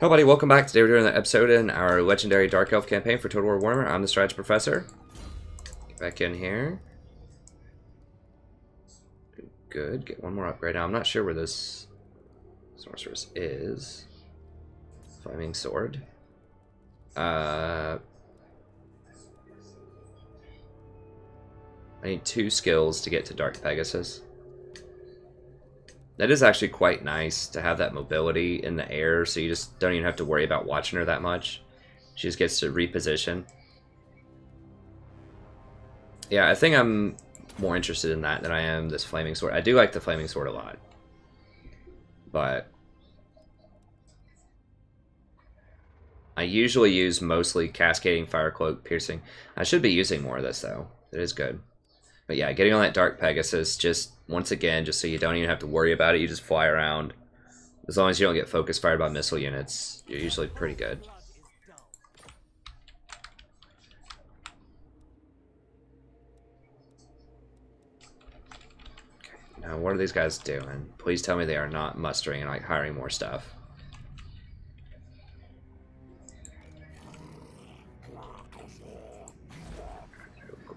Hello buddy, welcome back. Today we're doing an episode in our legendary Dark Elf campaign for Total War Warhammer. I'm the Strategy Professor. Get back in here. Good, get one more upgrade. Now I'm not sure where this sorceress is. Flaming Sword. I need 2 skills to get to Dark Pegasus. That is actually quite nice to have that mobility in the air, so you just don't even have to worry about watching her that much. She just gets to reposition. Yeah, I think I'm more interested in that than I am this Flaming Sword. I do like the Flaming Sword a lot. But I usually use mostly Cascading, Fire Cloak, Piercing. I should be using more of this though. It is good. But yeah, getting on that Dark Pegasus, just once again, just so you don't even have to worry about it, you just fly around. As long as you don't get focus fired by missile units, you're usually pretty good. Okay, now what are these guys doing? Please tell me they are not mustering and like hiring more stuff.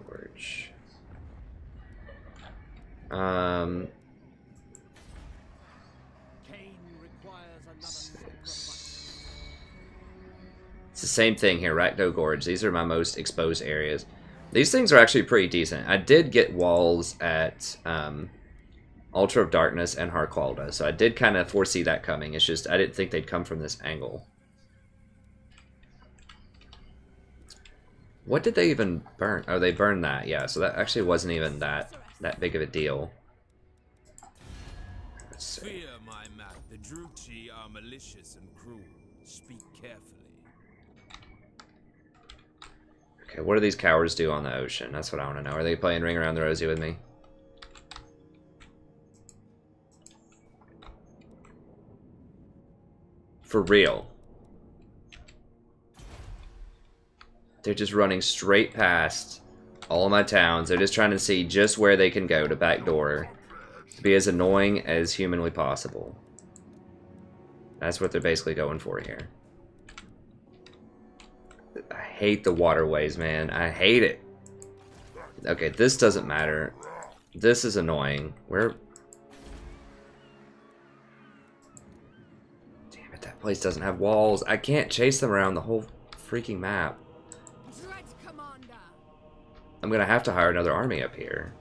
Gorge. It's the same thing here, Rachno Gorge. These are my most exposed areas. These things are actually pretty decent. I did get walls at Altar of Darkness and Harqualda, so I did kind of foresee that coming. It's just I didn't think they'd come from this angle. What did they even burn? Oh, they burned that, yeah, so that actually wasn't even that big of a deal. Let's see. Fear my Mac, the Druchi are malicious and cruel. Speak carefully. Okay, what do these cowards do on the ocean? That's what I want to know. Are they playing Ring Around the Rosie with me? For real. They're just running straight past all of my towns. They're just trying to see just where they can go to backdoor to be as annoying as humanly possible. That's what they're basically going for here. I hate the waterways, man. I hate it. Okay, this doesn't matter. This is annoying. Where? Damn it, that place doesn't have walls. I can't chase them around the whole freaking map. I'm gonna have to hire another army up here.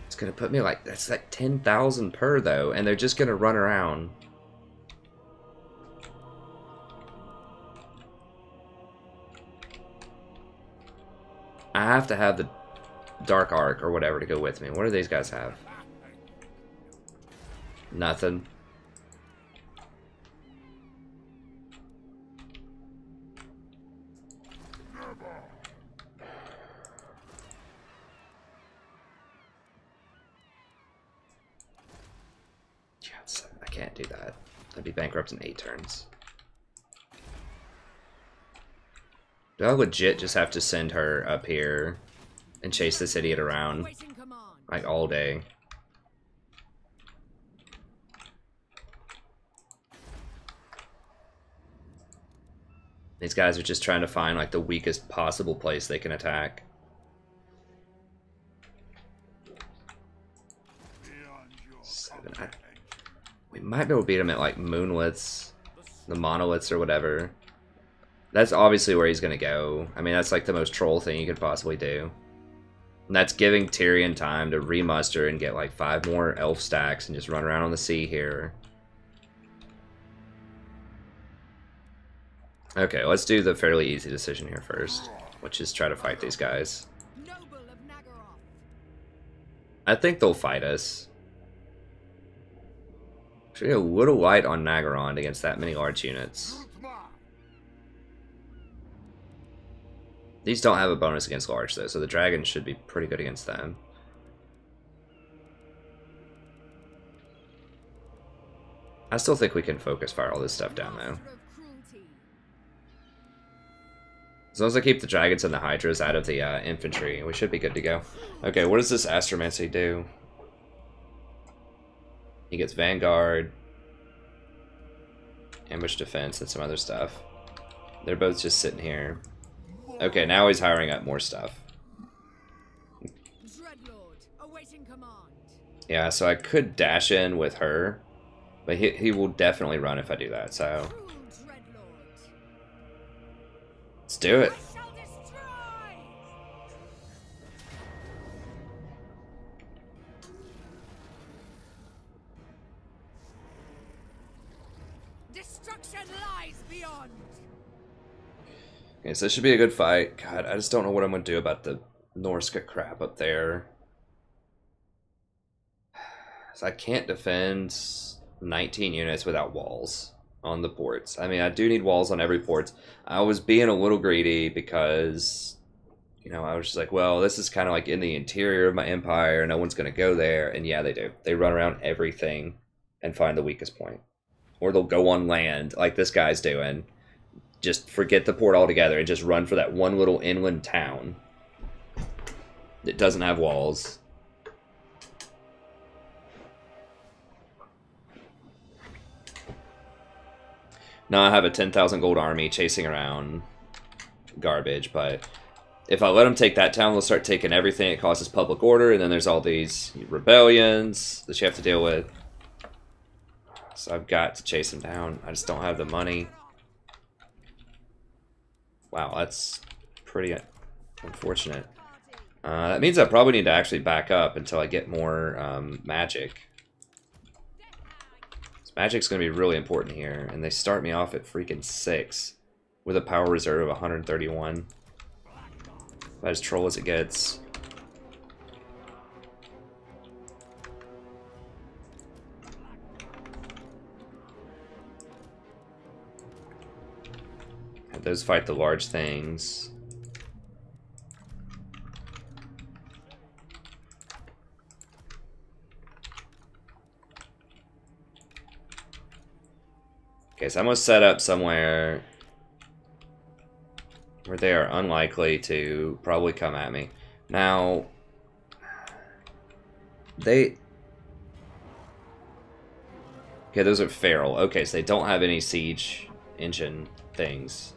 It's gonna put me like, that's like 10,000 per though, and they're just gonna run around. I have to have the Dark Arc or whatever to go with me. What do these guys have? Nothing. I can't do that. I'd be bankrupt in 8 turns. Do I legit just have to send her up here and chase this idiot around like all day? These guys are just trying to find like the weakest possible place they can attack. We might be able to beat him at like Moonlets, the Monoliths or whatever. That's obviously where he's gonna go. I mean, that's like the most troll thing you could possibly do. And that's giving Tyrion time to remuster and get like 5 more elf stacks and just run around on the sea here. Okay, let's do the fairly easy decision here first, which is try to fight these guys. I think they'll fight us. Actually, a little light on Nagaron against that many large units. These don't have a bonus against large though, so the dragons should be pretty good against them. I still think we can focus fire all this stuff down though. As long as I keep the dragons and the hydras out of the infantry, we should be good to go. Okay, what does this Astromancy do? He gets Vanguard. ambush defense and some other stuff. They're both just sitting here. Okay, now he's hiring up more stuff. Dreadlord, awaiting command. Yeah, so I could dash in with her, but he will definitely run if I do that, so Cruel Dreadlord. let's do it. I shall destroy! Destruction lies beyond. Okay, so this should be a good fight. God, I just don't know what I'm going to do about the Norska crap up there. So I can't defend 19 units without walls on the ports. I mean, I do need walls on every port. I was being a little greedy because, you know, I was just like, well, this is kind of like in the interior of my empire. No one's going to go there. And yeah, they do. They run around everything and find the weakest point. Or they'll go on land like this guy's doing. Just forget the port altogether and just run for that one little inland town that doesn't have walls. Now I have a 10,000 gold army chasing around garbage, but if I let them take that town, they'll start taking everything. It causes public order, and then there's all these rebellions that you have to deal with. So I've got to chase them down. I just don't have the money. Wow, that's pretty unfortunate. That means I probably need to actually back up until I get more magic. So magic's going to be really important here, and they start me off at freaking 6 with a power reserve of 131. About as troll as it gets. Have those fight the large things. Okay, so I'm going to set up somewhere where they are unlikely to probably come at me. Now, okay, those are feral. Okay, so they don't have any siege engine things.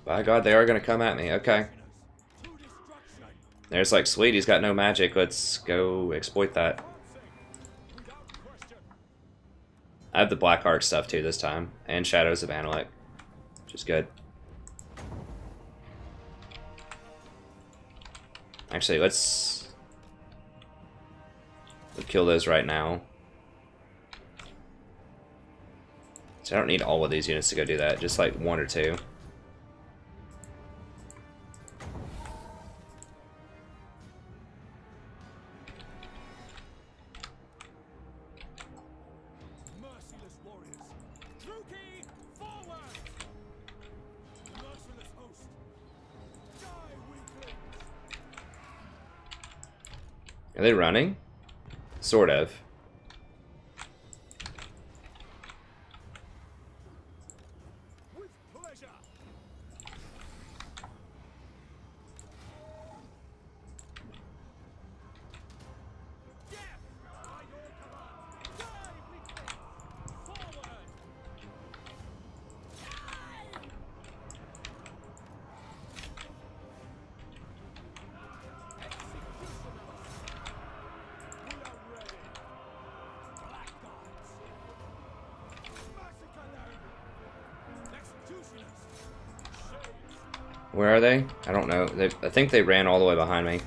By God, they are going to come at me. Okay. There's like, sweet, he's got no magic. Let's go exploit that. I have the Black Arc stuff too this time. And Shadows of Analek, which is good. Actually, let's kill those right now. So I don't need all of these units to go do that. Just like 1 or 2. Are they running? Sort of. Where are they? I don't know. I think they ran all the way behind me.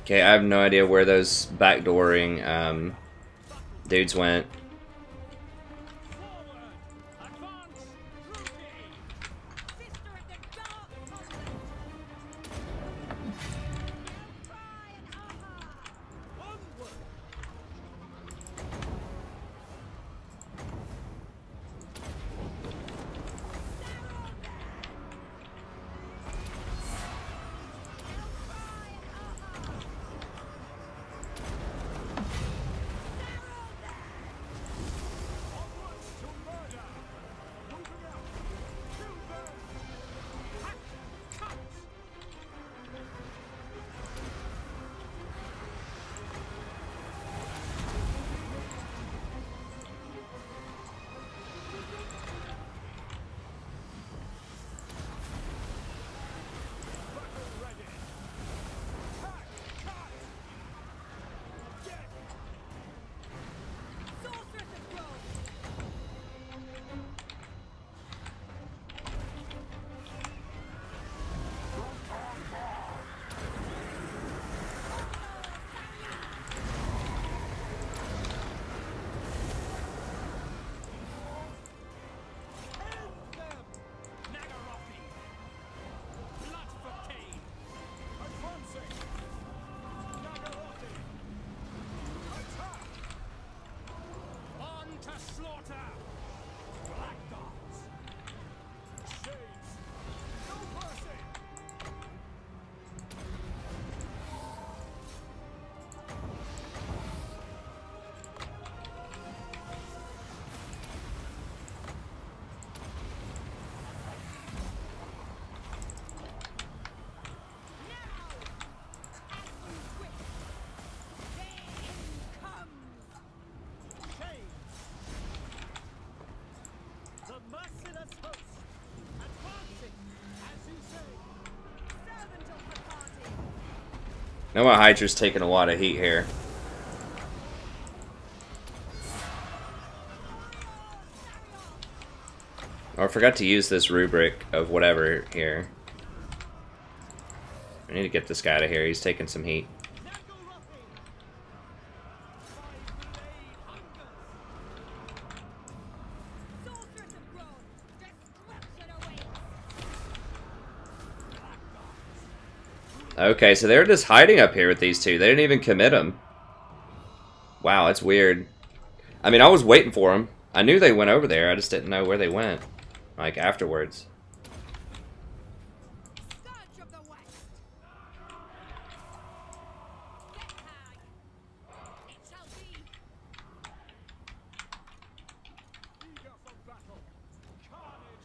Okay, I have no idea where those backdooring Dudes went. Know my Hydra's taking a lot of heat here. Oh, I forgot to use this rubric of whatever here. I need to get this guy out of here. He's taking some heat. Okay, so they're just hiding up here with these two. They didn't even commit them. Wow, that's weird. I mean, I was waiting for them. I knew they went over there. I just didn't know where they went. Like, afterwards.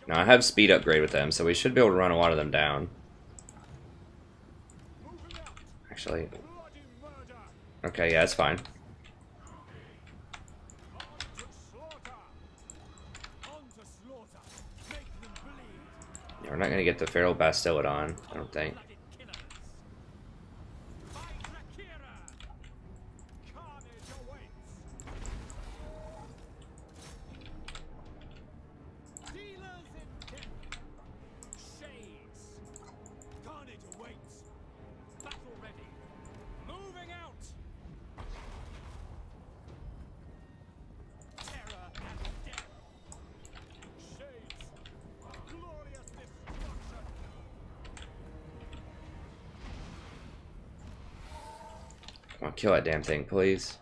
Now, I have speed upgrade with them, so we should be able to run a lot of them down. Actually. Okay, yeah, that's fine. Yeah, we're not going to get the Feral Bastillodon, I don't think. Come on, kill that damn thing, please.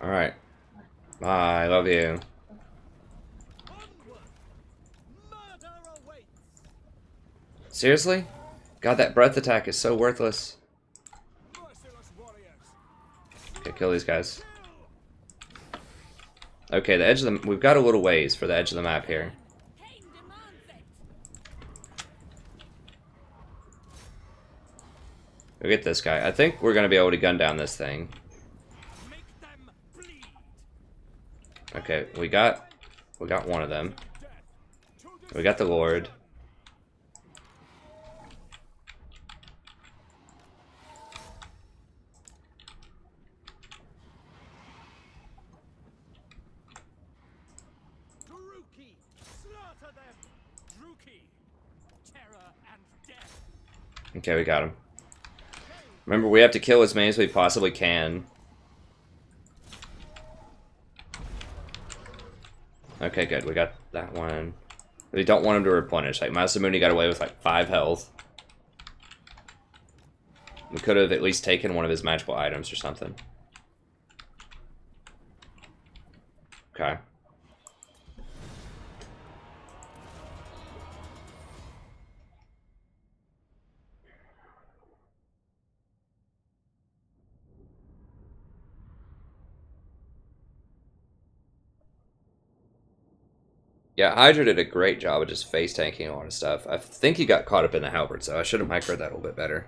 Alright. Bye, I love you. Seriously? God, that breath attack is so worthless. Okay, kill these guys. Okay, the edge of the... We've got a little ways for the edge of the map here. Go get this guy. I think we're going to be able to gun down this thing. Okay, we got one of them. We got the Lord. Druki! Slaughter them! Druki! Terror and death! Okay, we got him. Remember, we have to kill as many as we possibly can. Okay, good. We got that one. We don't want him to replenish. Like, Masamune got away with like 5 health. We could have at least taken one of his magical items or something. Okay. Yeah, Hydra did a great job of just face tanking a lot of stuff. I think he got caught up in the halberd, so I should have microed that a little bit better.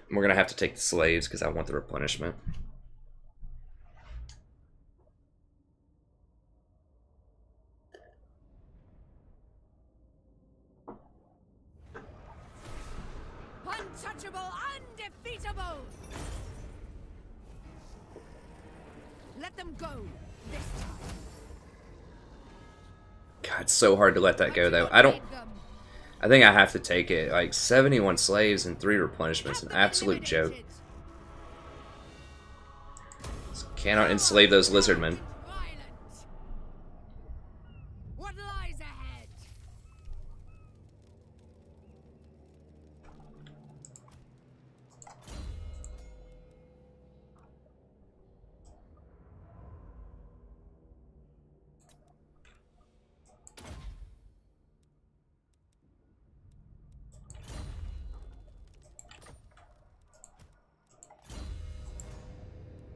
We're gonna have to take the slaves because I want the replenishment. Untouchable, undefeatable! Let them go this time. God, it's so hard to let that go, though. I think I have to take it. Like, 71 slaves and 3 replenishments. An absolute joke. Cannot enslave those lizardmen. What lies ahead?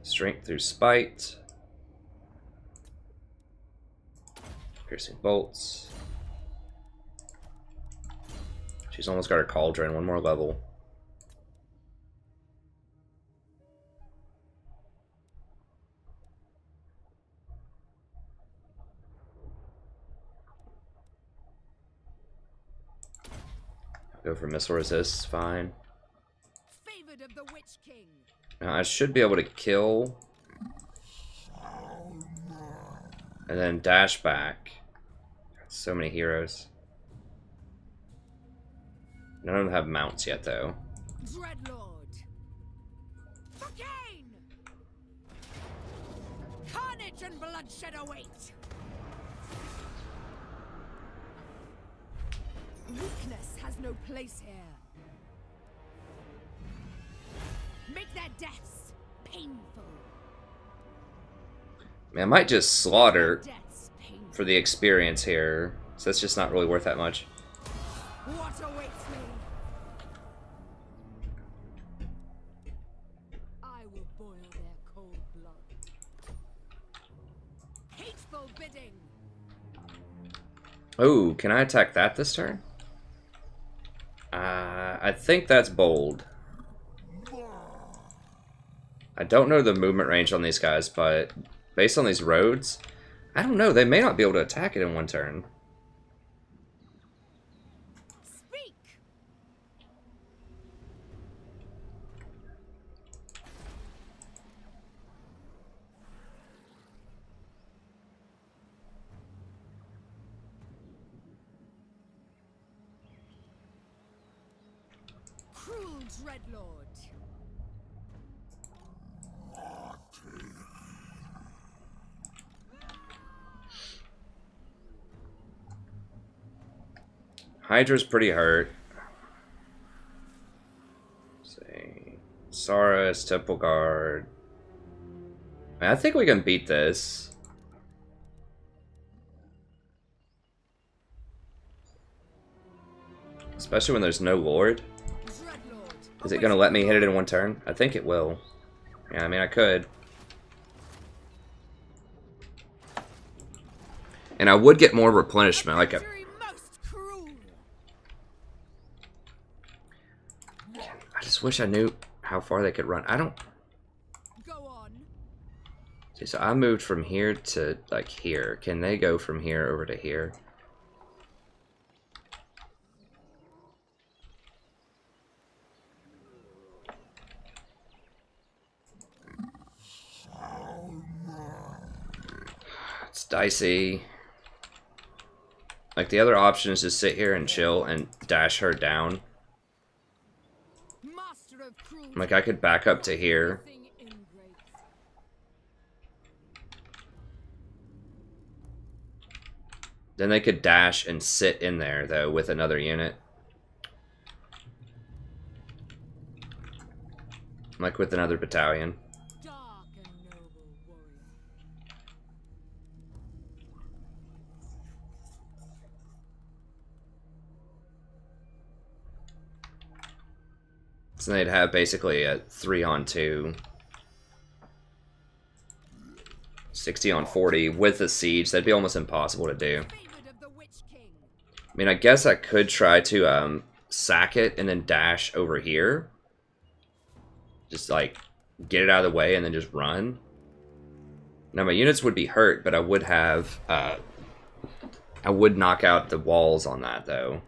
Strength through spite. Piercing bolts. She's almost got her cauldron. One more level. Go for missile resist. Fine. Favored of the Witch King. Now I should be able to kill. And then dash back. So many heroes. None of them have mounts yet, though. Dreadlord. For Cain! Carnage and bloodshed await. Weakness has no place here. Make their deaths painful. I mean, I might just slaughter Deaths painful. for the experience here. So that's just not really worth that much. What awaits me? I will boil their cold blood. Hateful bidding. Oh, can I attack that this turn? I think that's bold. I don't know the movement range on these guys, but based on these roads, I don't know. They may not be able to attack it in one turn. Speak. Cruel Dreadlord. Hydra's pretty hurt. Let's see. Saurus, Temple Guard. I think we can beat this. Especially when there's no Lord. Dreadlord. Is it going to let me hit it in one turn? I think it will. Yeah, I mean, I could. And I would get more replenishment. Like, Victory most cruel. I just wish I knew how far they could run. I don't... Go on. See, so I moved from here to, like, here. Can they go from here over to here? It's dicey. Like, the other option is just sit here and chill and dash her down. Like, I could back up to here. Then they could dash and sit in there, though, with another unit. Like with another battalion. So they'd have basically a 3-on-2. 60 on 40 with a siege. That'd be almost impossible to do. I mean, I guess I could try to sack it and then dash over here. Just like get it out of the way and then just run. Now my units would be hurt, but I would have I would knock out the walls on that though.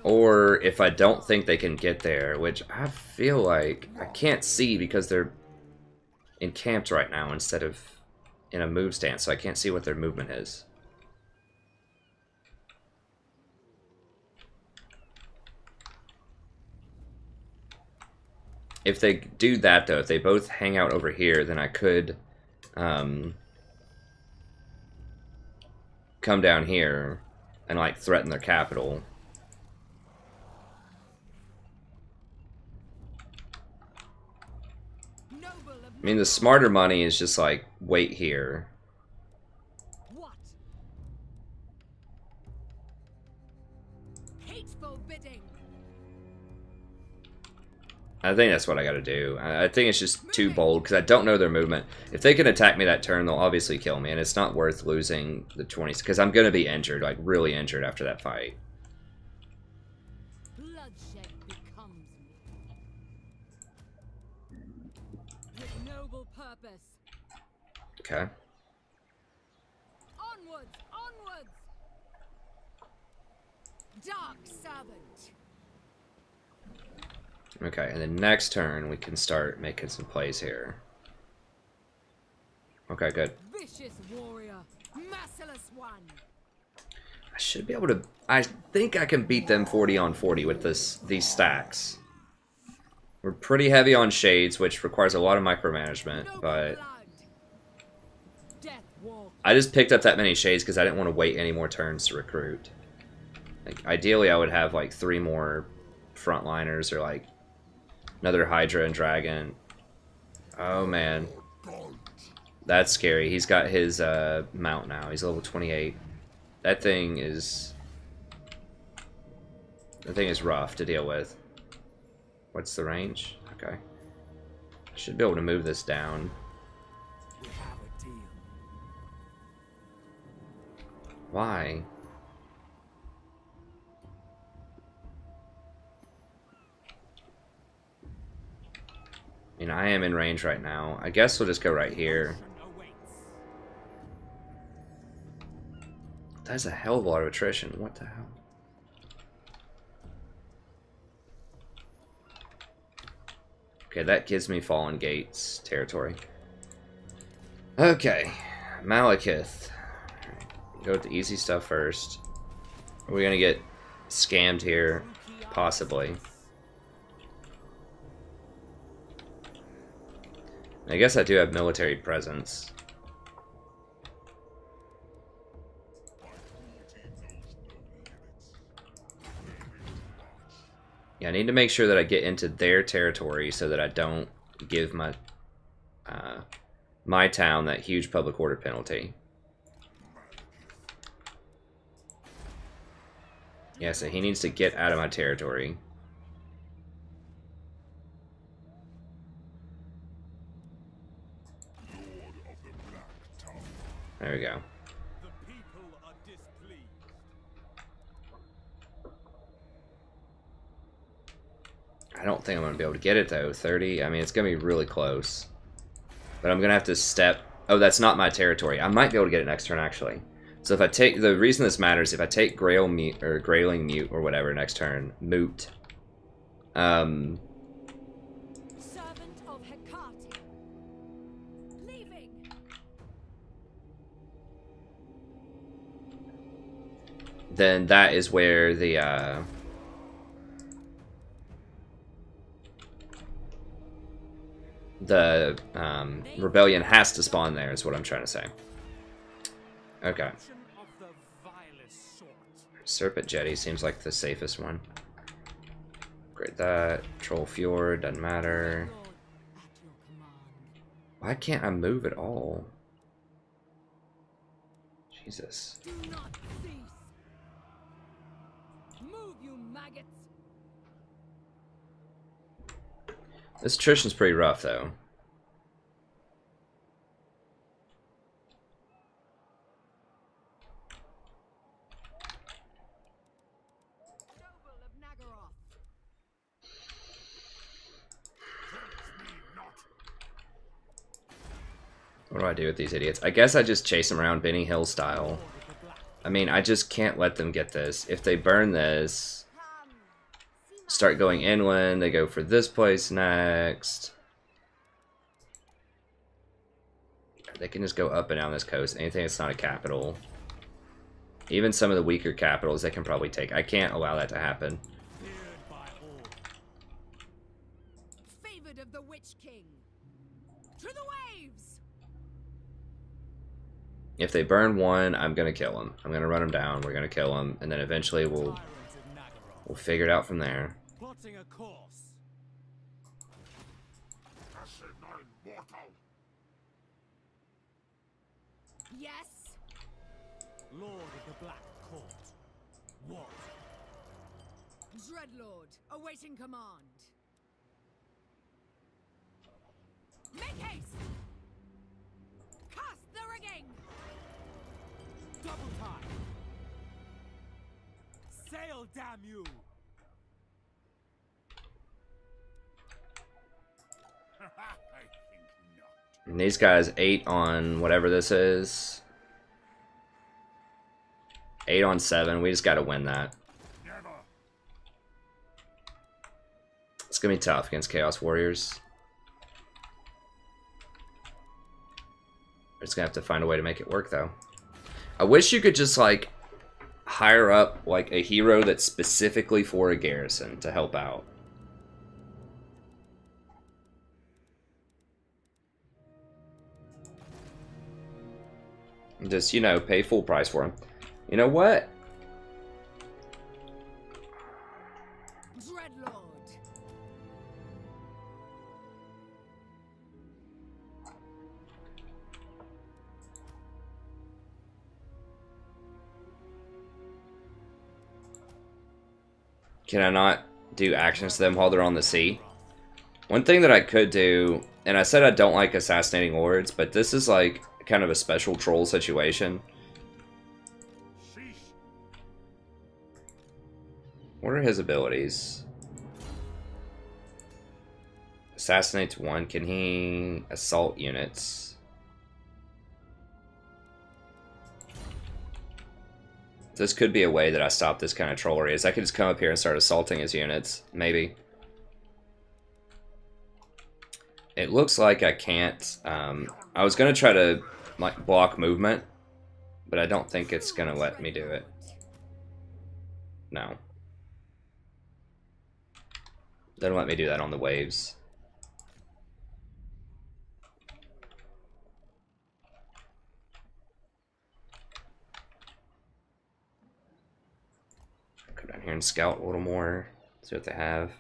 Or if I don't think they can get there, which I feel like I can't see because they're encamped right now instead of in a move stance, so I can't see what their movement is. If they do that though, if they both hang out over here, then I could come down here and like threaten their capital. I mean, the smarter money is just like wait here. What? Hateful bidding. I think that's what I gotta do. I think it's just too bold because I don't know their movement. If they can attack me that turn, they'll obviously kill me, and it's not worth losing the 20s because I'm gonna be injured, like really injured after that fight. Bloodshed becomes me. With noble purpose. Okay. Onwards, onwards. Dark servant. Okay, and then next turn we can start making some plays here. Okay, good. Vicious warrior, merciless one. I should be able to. I think I can beat them 40 on 40 with these stacks. We're pretty heavy on shades, which requires a lot of micromanagement, but I just picked up that many shades because I didn't want to wait any more turns to recruit. Like, ideally, I would have like 3 more frontliners or like another Hydra and Dragon. Oh man, that's scary. He's got his mount now. He's level 28. That thing is rough to deal with. What's the range? Okay, I should be able to move this down. Why? I mean, I am in range right now. I guess we'll just go right here. That's a hell of a lot of attrition. What the hell? Okay, that gives me Fallen Gates territory. Okay, Malekith. Go with the easy stuff first. Are we gonna get scammed here? Possibly. I guess I do have military presence. Yeah, I need to make sure that I get into their territory so that I don't give my my town that huge public order penalty. Yeah, so he needs to get out of my territory. There we go. The people are displeased. I don't think I'm going to be able to get it though. 30, I mean, it's going to be really close. But I'm going to have to step... Oh, that's not my territory. I might be able to get it next turn actually. So if I take... The reason this matters, if I take Grail Mute, or Grayling Mute or whatever next turn, Moot, Servant of Hecate. Leaving. then that is where the rebellion has to spawn there, is what I'm trying to say. Okay. Serpent Jetty seems like the safest one. Great, that. Troll Fjord, doesn't matter. Why can't I move at all? Jesus. Do not cease. Move, you maggots. This attrition's pretty rough, though. Noble of Nagaroth. What do I do with these idiots? I guess I just chase them around Benny Hill style. I mean, I just can't let them get this. If they burn this, start going inland, they go for this place next. They can just go up and down this coast. Anything that's not a capital. Even some of the weaker capitals they can probably take. I can't allow that to happen. Favored of the Witch King. To the waves. If they burn one, I'm gonna kill them. I'm gonna run them down. We're gonna kill them, and then eventually we'll figure it out from there. Plotting a course. Yes. Lord of the Black Court. What? Dreadlord, awaiting command. Make haste. Cast the rigging. Double time. Sail, damn you. I think not. And these guys 8 on whatever this is. 8 on 7. We just gotta win that. Never. It's gonna be tough against Chaos Warriors. We're just gonna have to find a way to make it work, though. I wish you could just, like, hire up, like, a hero that's specifically for a garrison to help out. Just, you know, pay full price for him. You know what? Dreadlord. Can I not do actions to them while they're on the sea? One thing that I could do, and I said I don't like assassinating lords, but this is like kind of a special troll situation. What are his abilities? Assassinates 1. Can he assault units? This could be a way that I stop this kind of trollery. Is I could just come up here and start assaulting his units. Maybe. It looks like I can't. I was going to try to like block movement, but I don't think it's going to let me do it. No. They don't let me do that on the waves. Go down here and scout a little more. See what they have.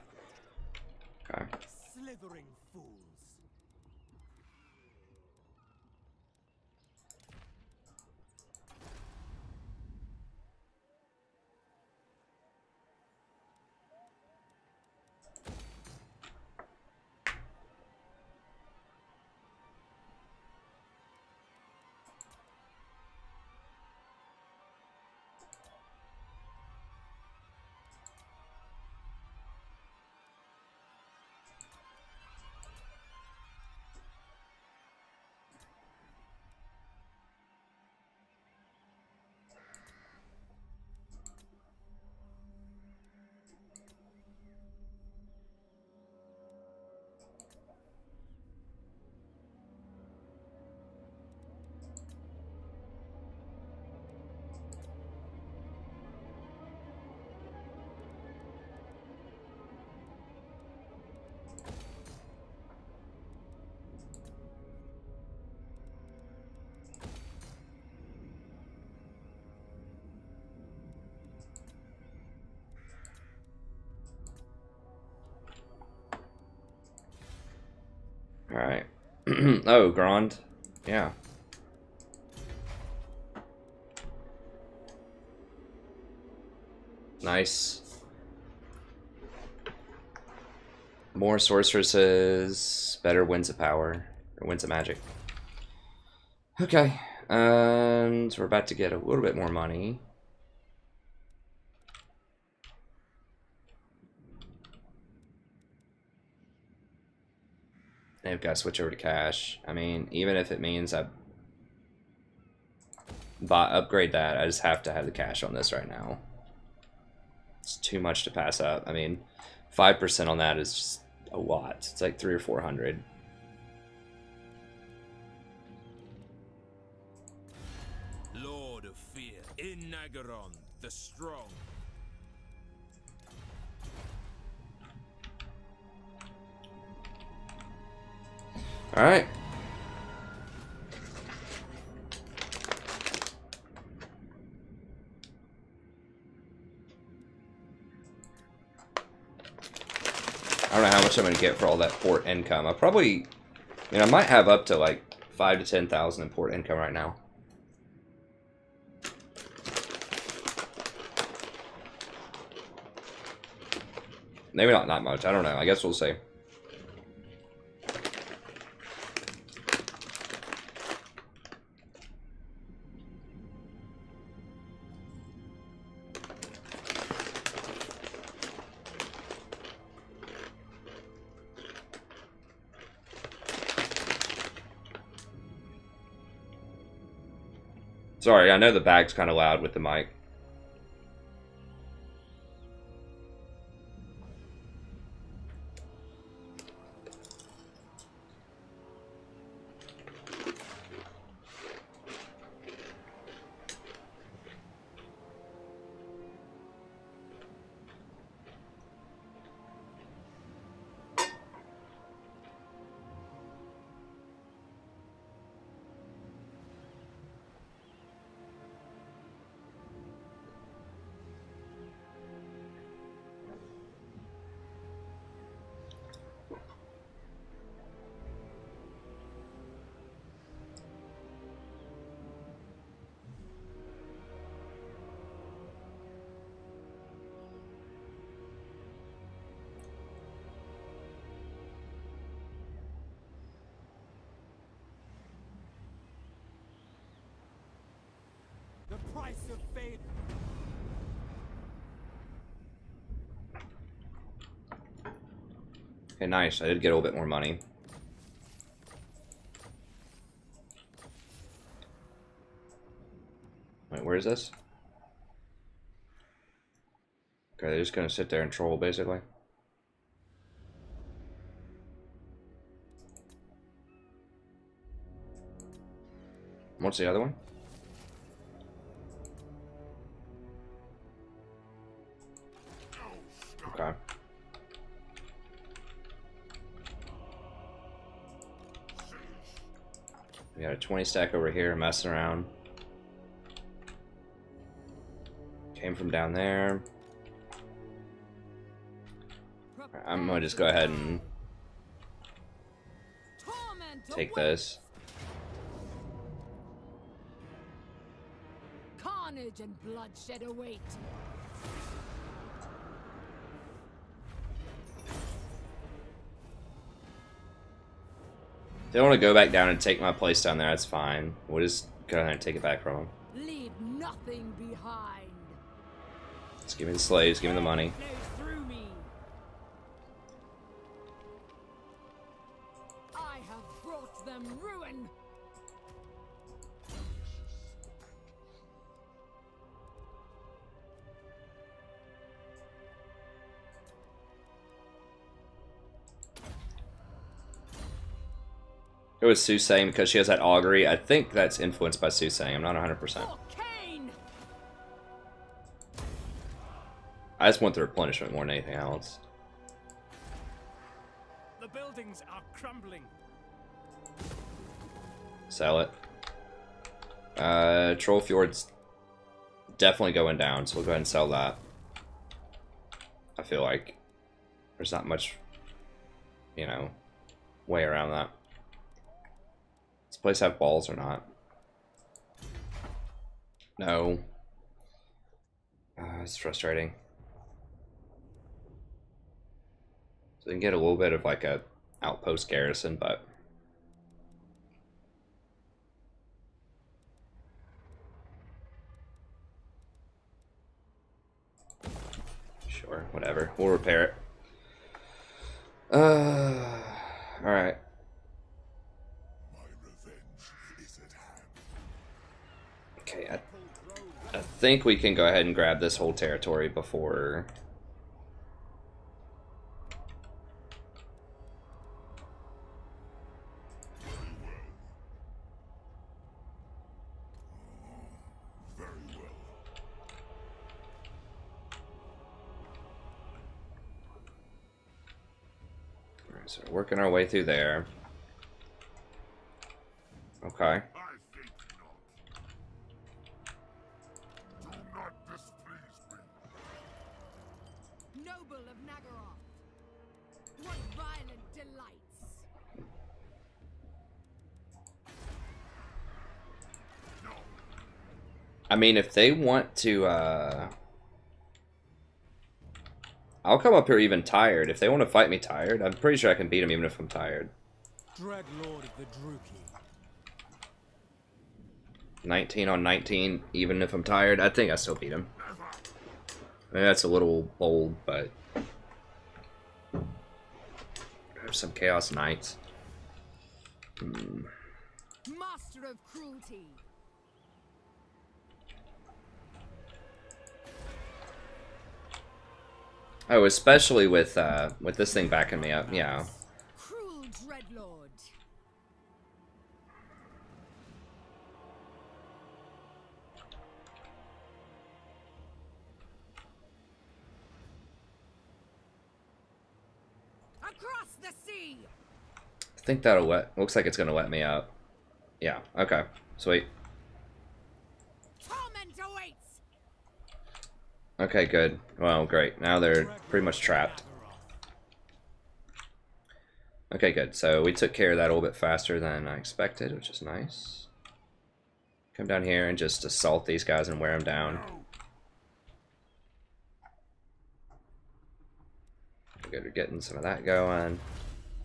Okay. Slithering fools. Alright. Oh, Grand. Yeah. Nice. More sorceresses, better winds of power, or winds of magic. Okay, and we're about to get a little bit more money. They've got to switch over to cash. I mean, even if it means I upgrade that, I just have to have the cash on this right now. It's too much to pass up. I mean, 5% on that is just a lot. It's like 300 or 400. Lord of Fear, in Nagaron, the strong. All right. I don't know how much I'm going to get for all that port income. I probably, I mean, I might have up to like 5,000 to 10,000 in port income right now. Maybe not that much. I don't know. I guess we'll see. Sorry, I know the bag's kind of loud with the mic. The price of faith. Okay, nice. I did get a little bit more money. Wait, where is this? Okay, they're just gonna sit there and troll, basically. What's the other one? Okay. We got a 20 stack over here messing around. Came from down there. I'm gonna just go ahead and take this. Carnage and bloodshed await. If they want to go back down and take my place down there, that's fine. We'll just go down and take it back from them. Leave nothing behind. Just give me the slaves, give me the money. Flows through me. I have brought them ruin. It was Susane because she has that augury. I think that's influenced by Susane. I'm not 100%. For Cain. I just want the replenishment more than anything else. The buildings are crumbling. Sell it. Troll Fjord's definitely going down, so we'll go ahead and sell that. I feel like there's not much, you know, way around that. place have walls or not? No. It's frustrating. So you can get a little bit of like a outpost garrison, but sure, whatever. We'll repair it. Alright. Okay, I think we can go ahead and grab this whole territory before... So we're working our way through there. Okay. Noble of Nagaroth, what violent delights! I mean, if they want to, I'll come up here even tired. If they want to fight me tired, I'm pretty sure I can beat them even if I'm tired. Dread Lord of the Druki. 19 on 19, even if I'm tired, I think I still beat him. I mean, that's a little bold, but... There's some Chaos Knights. Master of cruelty. Oh, especially with this thing backing me up, yeah. Cruel Dreadlord. Across the sea. I think that'll looks like it's gonna let me up. Yeah, okay, sweet. Torment awaits. Okay, good. Well, great. Now they're pretty much trapped. Okay, good. So we took care of that a little bit faster than I expected, which is nice. Come down here and just assault these guys and wear them down. Good, we're getting some of that going.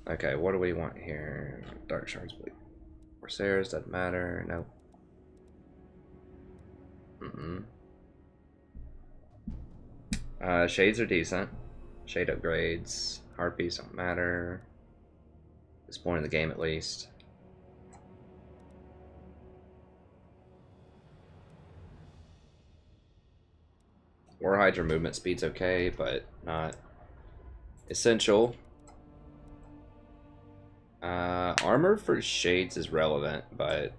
Okay, what do we want here? Dark Shards, bleed. Corsairs, doesn't matter. Nope. Shades are decent. Shade upgrades. Harpies don't matter. At this point in the game, at least. War Hydra movement speed's okay, but not essential. Armor for Shades is relevant, but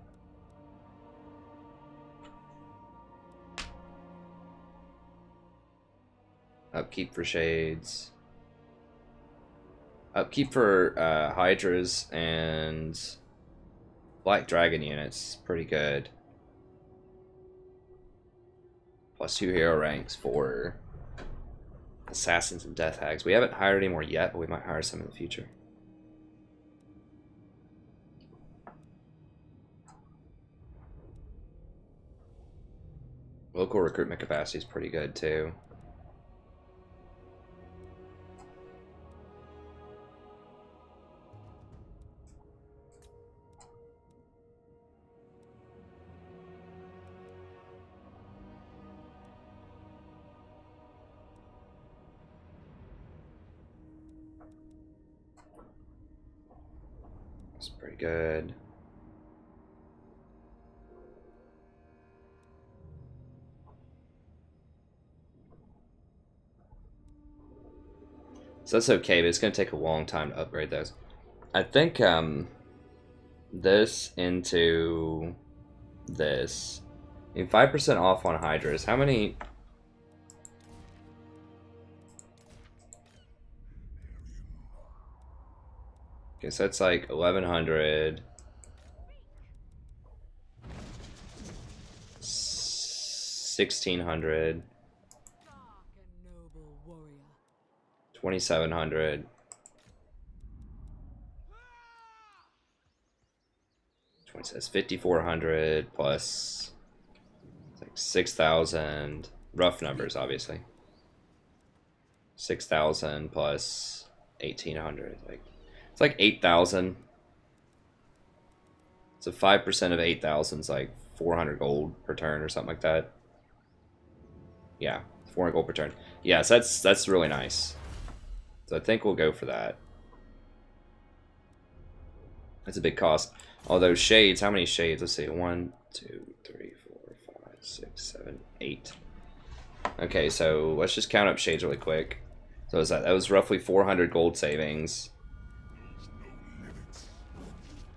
upkeep for Shades. Upkeep for Hydras and Black Dragon units, pretty good. Plus 2 hero ranks for Assassins and Death Hags. We haven't hired any more yet, but we might hire some in the future. Local recruitment capacity is pretty good too. That's pretty good. So that's okay, but it's going to take a long time to upgrade those. I think this into this. I mean, 5% off on Hydras. How many? Okay, so that's like 1,100. 1,600. 2,700. 20 says 5,400 plus like 6,000. Rough numbers, obviously. 6,000 plus 1,800. Like it's like 8,000. So 5% of 8,000 is like 400 gold per turn or something like that. Yeah, 400 gold per turn. Yes, that's really nice. So I think we'll go for that. That's a big cost. Although shades, how many shades? Let's see, 1, 2, 3, 4, 5, 6, 7, 8. Okay, so let's just count up shades really quick. So is that was roughly 400 gold savings.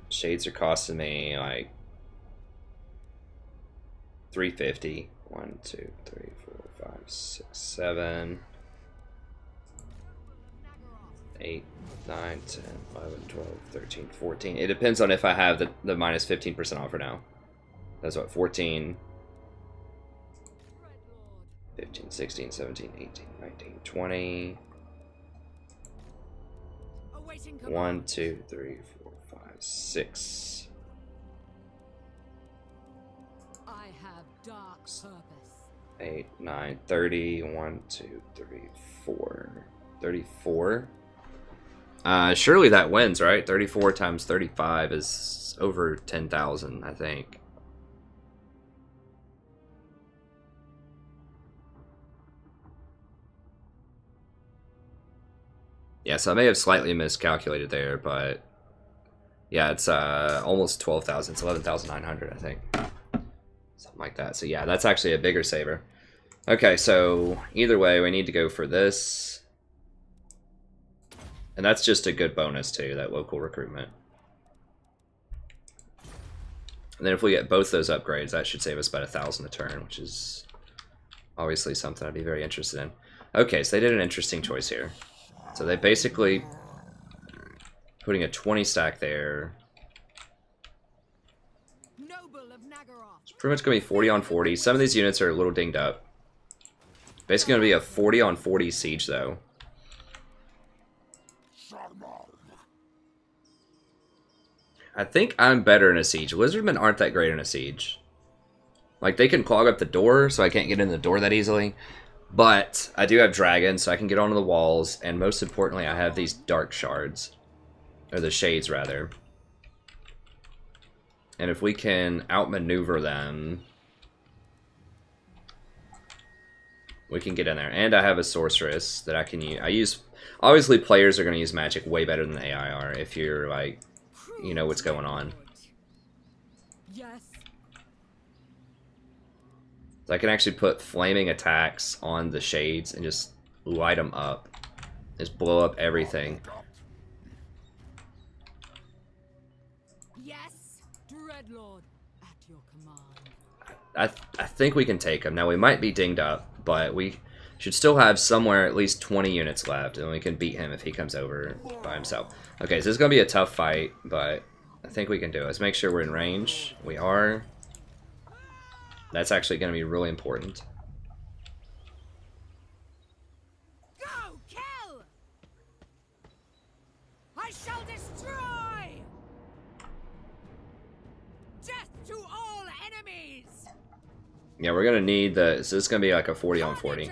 Shades are costing me like 350. 1, 2, 3, 4, 5, 6, 7, 8, 9, 10, 11, 12, 13, 14. It depends on if I have the minus 15% offer now. That's what, 14, 15, 16, 17, 18, 19, 20. 1, 2, 3, 4, 5, 6. I have dark purpose. 8, 9, 30. 1, 2, 3, 4. 34. Surely that wins, right? 34 times 35 is over 10,000, I think. Yeah, so I may have slightly miscalculated there, but yeah, it's almost 12,000. It's 11,900, I think. Something like that. So yeah, that's actually a bigger saver. Okay, so either way, we need to go for this. And that's just a good bonus too, that local recruitment. And then if we get both those upgrades, that should save us about 1,000 a turn, which is obviously something I'd be very interested in. Okay, so they did an interesting choice here. So they basically putting a 20 stack there. It's pretty much going to be 40 on 40. Some of these units are a little dinged up. Basically going to be a 40 on 40 siege though. I think I'm better in a siege. Lizardmen aren't that great in a siege. Like, they can clog up the door, so I can't get in the door that easily. But I do have dragons, so I can get onto the walls. And most importantly, I have these dark shards. Or the shades, rather. And if we can outmaneuver them, we can get in there. And I have a sorceress that I can use. Obviously, players are going to use magic way better than the AI are. If you're, like, you know what's going on. Yes. So I can actually put flaming attacks on the shades and just light them up. Just blow up everything. Yes, Dreadlord, at your command. I think we can take them. Now we might be dinged up, but we should still have somewhere at least 20 units left, and we can beat him if he comes over by himself. Okay, so this is going to be a tough fight, but I think we can do it. Let's make sure we're in range. We are. That's actually going to be really important. Go, kill! I shall destroy! Death to all enemies! Yeah, we're going to need the... So this is going to be like a 40 on 40.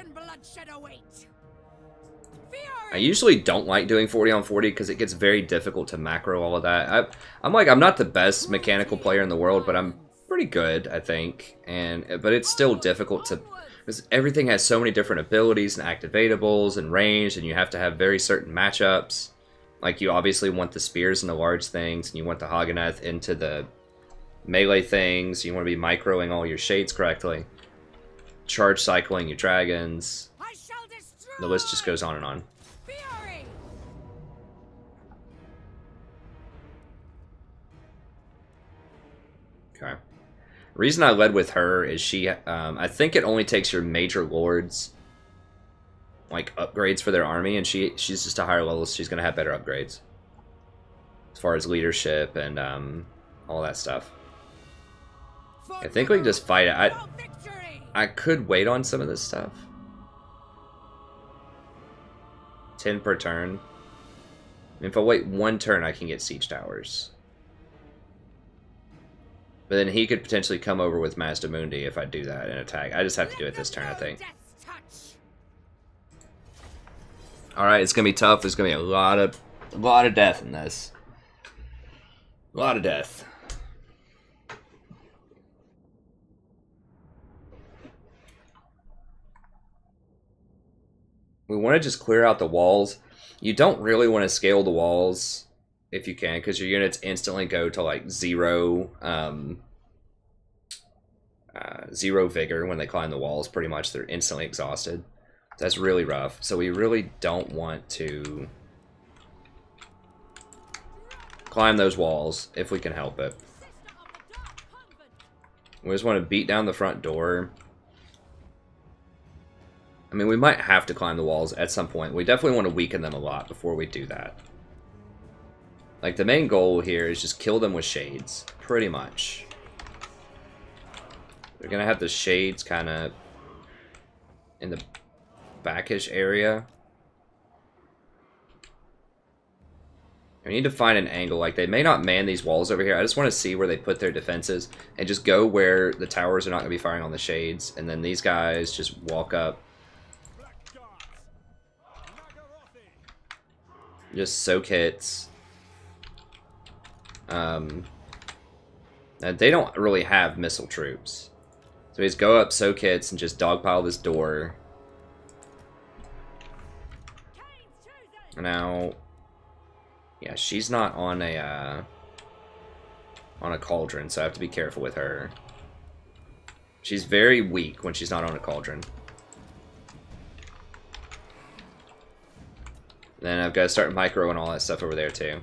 I usually don't like doing 40 on 40 because it gets very difficult to macro all of that. I'm not the best mechanical player in the world, but I'm pretty good, I think. But it's still difficult to, because everything has so many different abilities and activatables and range, and you have to have very certain matchups. Like, you obviously want the spears and the large things, and you want the Haganeth into the melee things. You want to be microing all your shades correctly. Charge cycling your dragons. The list just goes on and on. Okay. The reason I led with her is she, I think it only takes your major lords, like, upgrades for their army, and she's just a higher level, so she's going to have better upgrades. As far as leadership and all that stuff. I think we can just fight it. I could wait on some of this stuff. 10 per turn. If I wait one turn, I can get siege towers. But then he could potentially come over with Mazdamundi if I do that and attack. I just have to do it this turn, I think. Alright, it's gonna be tough. There's gonna be a lot of death in this. A lot of death. We want to just clear out the walls. You don't really want to scale the walls if you can, because your units instantly go to like zero vigor when they climb the walls. Pretty much, they're instantly exhausted. That's really rough. So we really don't want to climb those walls if we can help it. We just want to beat down the front door. I mean, we might have to climb the walls at some point. We definitely want to weaken them a lot before we do that. Like, the main goal here is just kill them with shades, pretty much. We're going to have the shades kind of in the backish area. We need to find an angle. Like, they may not man these walls over here. I just want to see where they put their defenses and just go where the towers are not going to be firing on the shades. And then these guys just walk up. Just soak hits. They don't really have missile troops. So we just go up, soak hits, and just dogpile this door. Now, yeah, she's not on a cauldron, so I have to be careful with her. She's very weak when she's not on a cauldron. Then I've got to start micro and all that stuff over there too.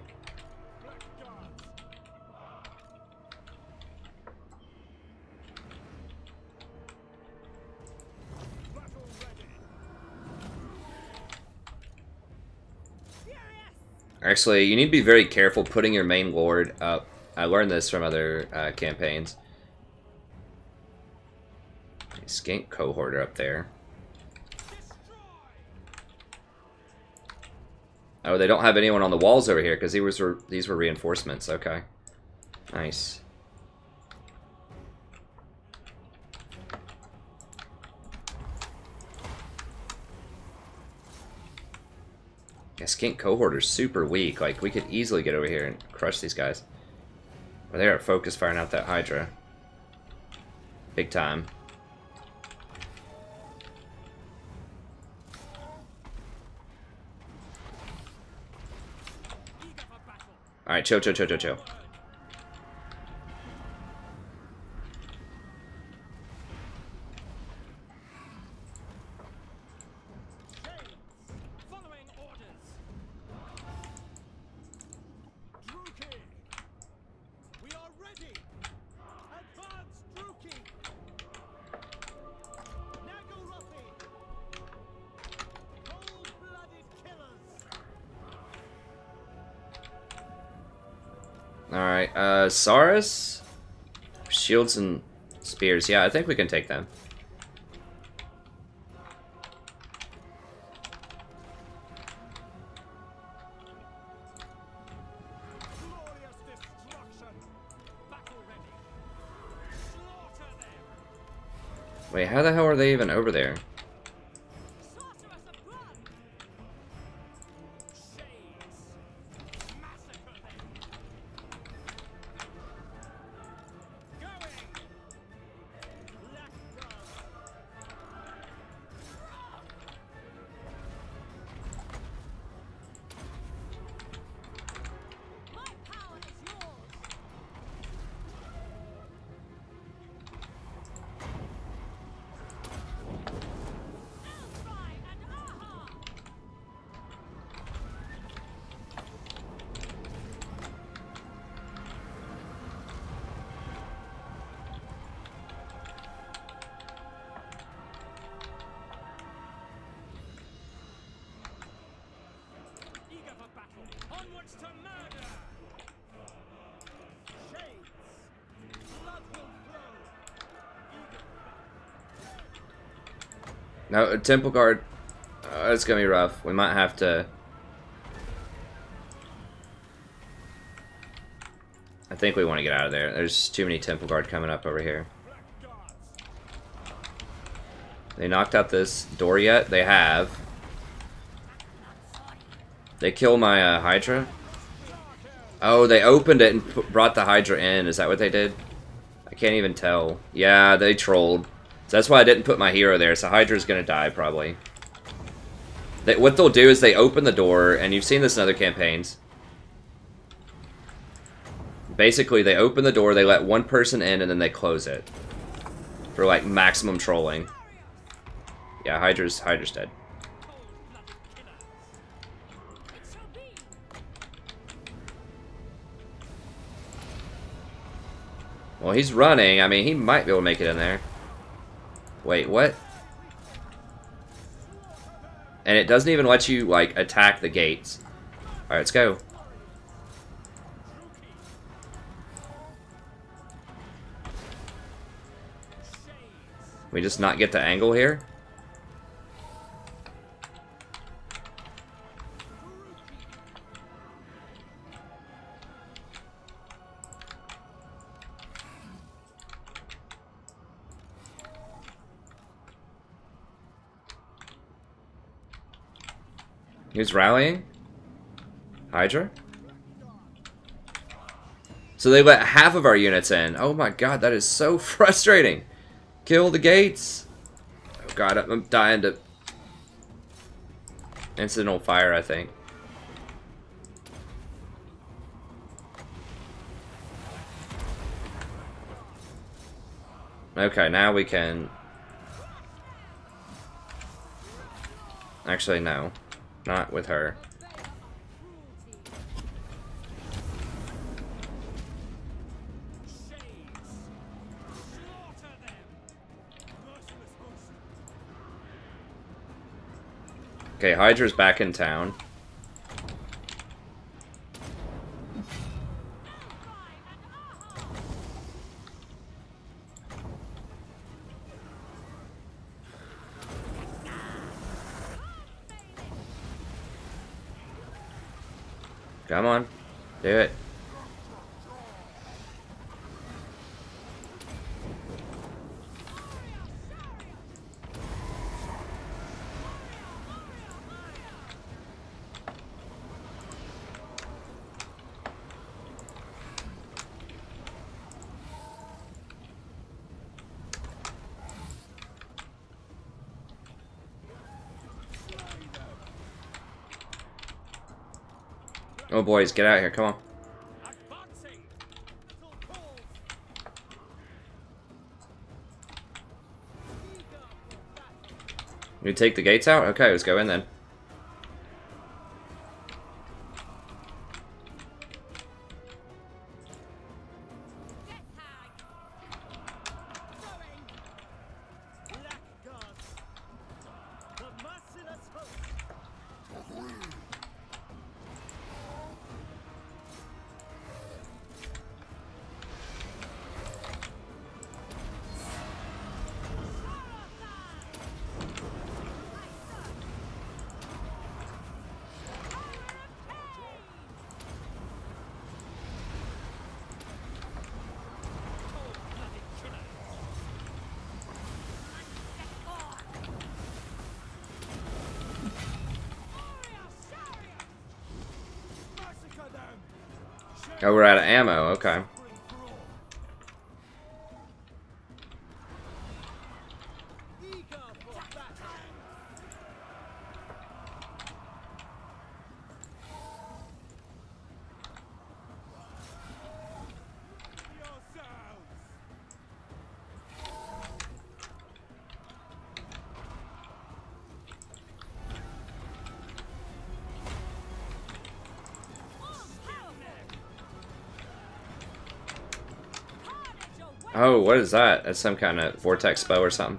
Actually, you need to be very careful putting your main lord up. I learned this from other campaigns. Skink cohorter up there. Oh, they don't have anyone on the walls over here because these were reinforcements. Okay, nice. Yeah, Skink cohorter's super weak. Like, we could easily get over here and crush these guys. But they are focused firing out that Hydra. Big time. Alright, chill, chill, chill, chill, chill. Alright, Saurus? Shields and spears. Yeah, I think we can take them. Wait, how the hell are they even over there? No, Temple Guard. It's gonna be rough. We might have to. I think we want to get out of there. There's too many Temple Guard coming up over here. They knocked out this door yet? They have. They killed my Hydra? Oh, they opened it and brought the Hydra in. Is that what they did? I can't even tell. Yeah, they trolled. So that's why I didn't put my hero there. So Hydra's gonna die, probably. What they'll do is they open the door, and you've seen this in other campaigns. Basically, they open the door, they let one person in, and then they close it. For, like, maximum trolling. Yeah, Hydra's dead. Well, he's running. I mean, he might be able to make it in there. Wait, what? And it doesn't even let you, like, attack the gates. Alright, let's go. We just not get the angle here? Who's rallying? Hydra? So they let half of our units in. Oh my god, that is so frustrating. Kill the gates. Oh god, I'm dying to... Incidental fire, I think. Okay, now we can... Actually, no. Not with her. Okay, Hydra's back in town. Come on, do it. Oh boys, get out here, come on. You take the gates out? Okay, let's go in then. Oh, we're out of ammo, okay. Oh, what is that? That's some kind of vortex bow or something.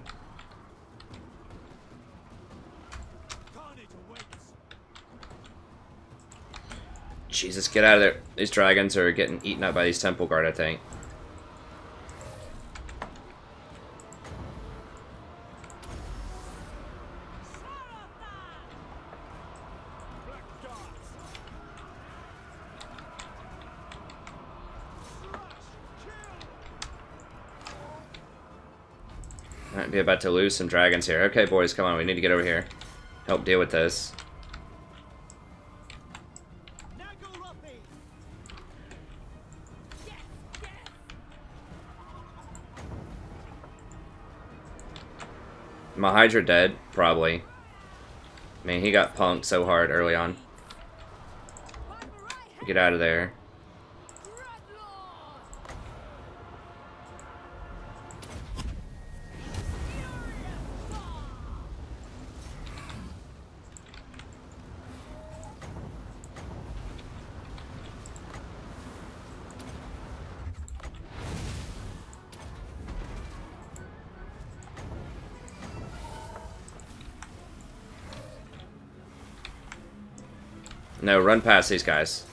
Jesus, get out of there. These dragons are getting eaten up by these Temple Guard, I think. Might be about to lose some dragons here. Okay, boys, come on. We need to get over here. Help deal with this. My Hydra dead? Probably. I mean, he got punked so hard early on. Get out of there. No, run past these guys.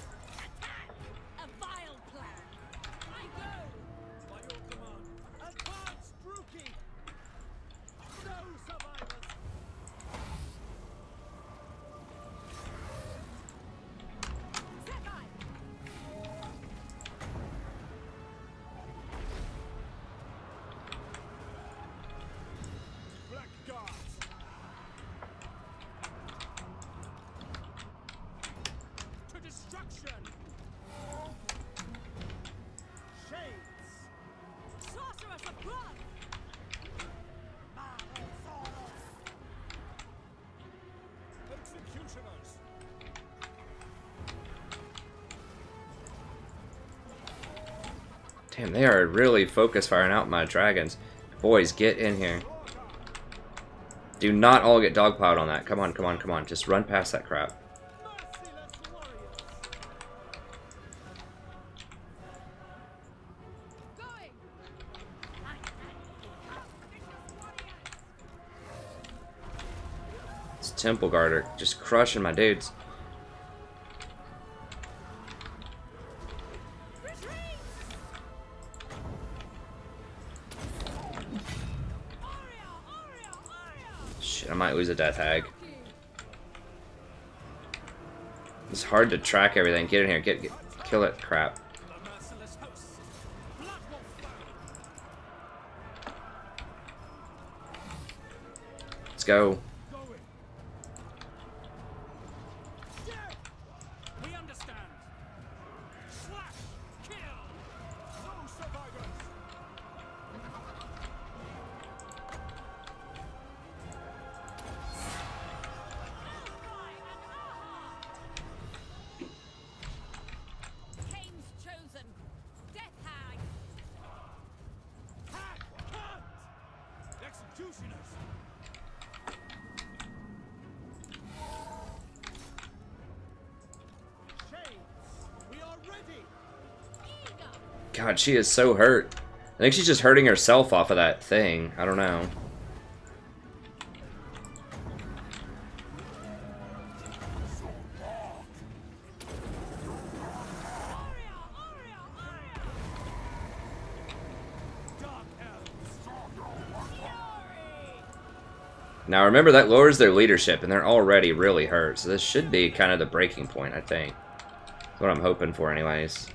Damn, they are really focus firing out my dragons. Boys, get in here. Do not all get dogpiled on that. Come on, come on, come on. Just run past that crap. This Temple Guard just crushing my dudes. Shit, I might lose a death hag. It's hard to track everything. Get in here. Get kill it. Crap. Let's go. God, she is so hurt. I think she's just hurting herself off of that thing. I don't know. Now remember, that lowers their leadership, and they're already really hurt, so this should be kind of the breaking point, I think. That's what I'm hoping for anyways.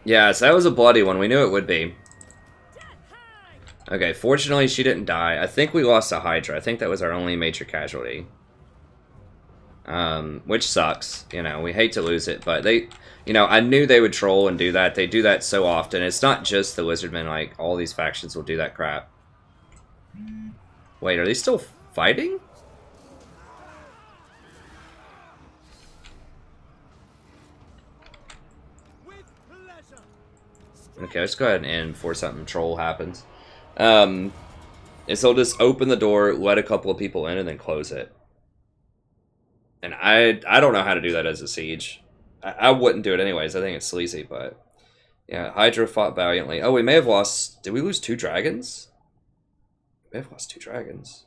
Yes, that was a bloody one. We knew it would be. Okay, fortunately she didn't die. I think we lost a Hydra. I think that was our only major casualty. Which sucks. You know, we hate to lose it, but they... You know, I knew they would troll and do that. They do that so often. It's not just the Lizardmen, like, all these factions will do that crap. Wait, are they still fighting? Okay, let's go ahead and end before something troll happens. And so I'll just open the door, let a couple of people in, and then close it. And I don't know how to do that as a siege. I wouldn't do it anyways. I think it's sleazy, but... Yeah, Hydra fought valiantly. Oh, we may have lost... Did we lose 2 dragons? We may have lost 2 dragons.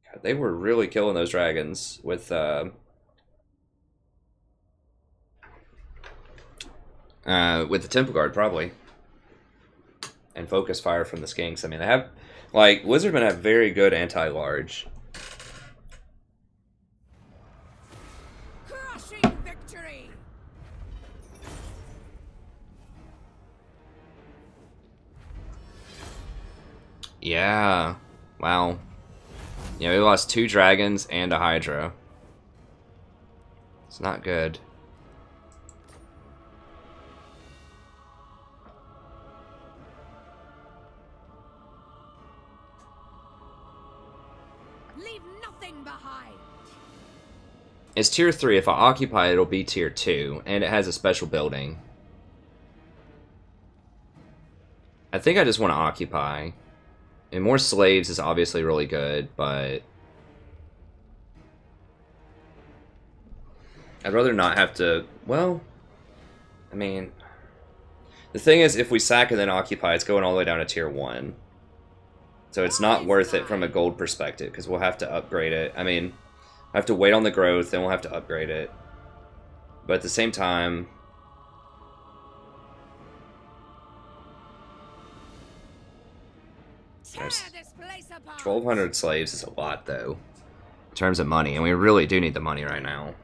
God, they were really killing those dragons with the Temple Guard, probably. And focus fire from the skinks. I mean, they have... Like, Lizardmen have very good anti-large. Crushing victory! Yeah. Wow. Yeah, we lost 2 dragons and a Hydra. It's not good. Leave nothing behind! It's tier 3. If I occupy it, it'll be tier 2. And it has a special building. I think I just want to occupy. And more slaves is obviously really good, but... I'd rather not have to... Well... I mean... The thing is, if we sack and then occupy, it's going all the way down to tier 1. So it's not worth it from a gold perspective, because we'll have to upgrade it. I mean, I have to wait on the growth, then we'll have to upgrade it. But at the same time... There's 1,200 slaves is a lot, though, in terms of money, and we really do need the money right now.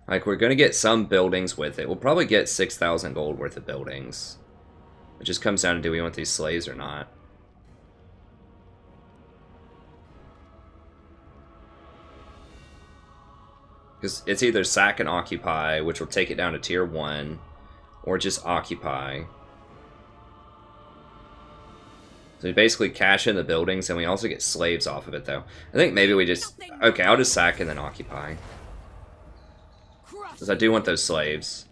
Like, we're going to get some buildings with it. We'll probably get 6,000 gold worth of buildings. It just comes down to do we want these slaves or not. Because it's either sack and occupy, which will take it down to tier 1, or just occupy. So we basically cash in the buildings, and we also get slaves off of it, though. I think maybe we just... Okay, I'll just sack and then occupy. Because I do want those slaves.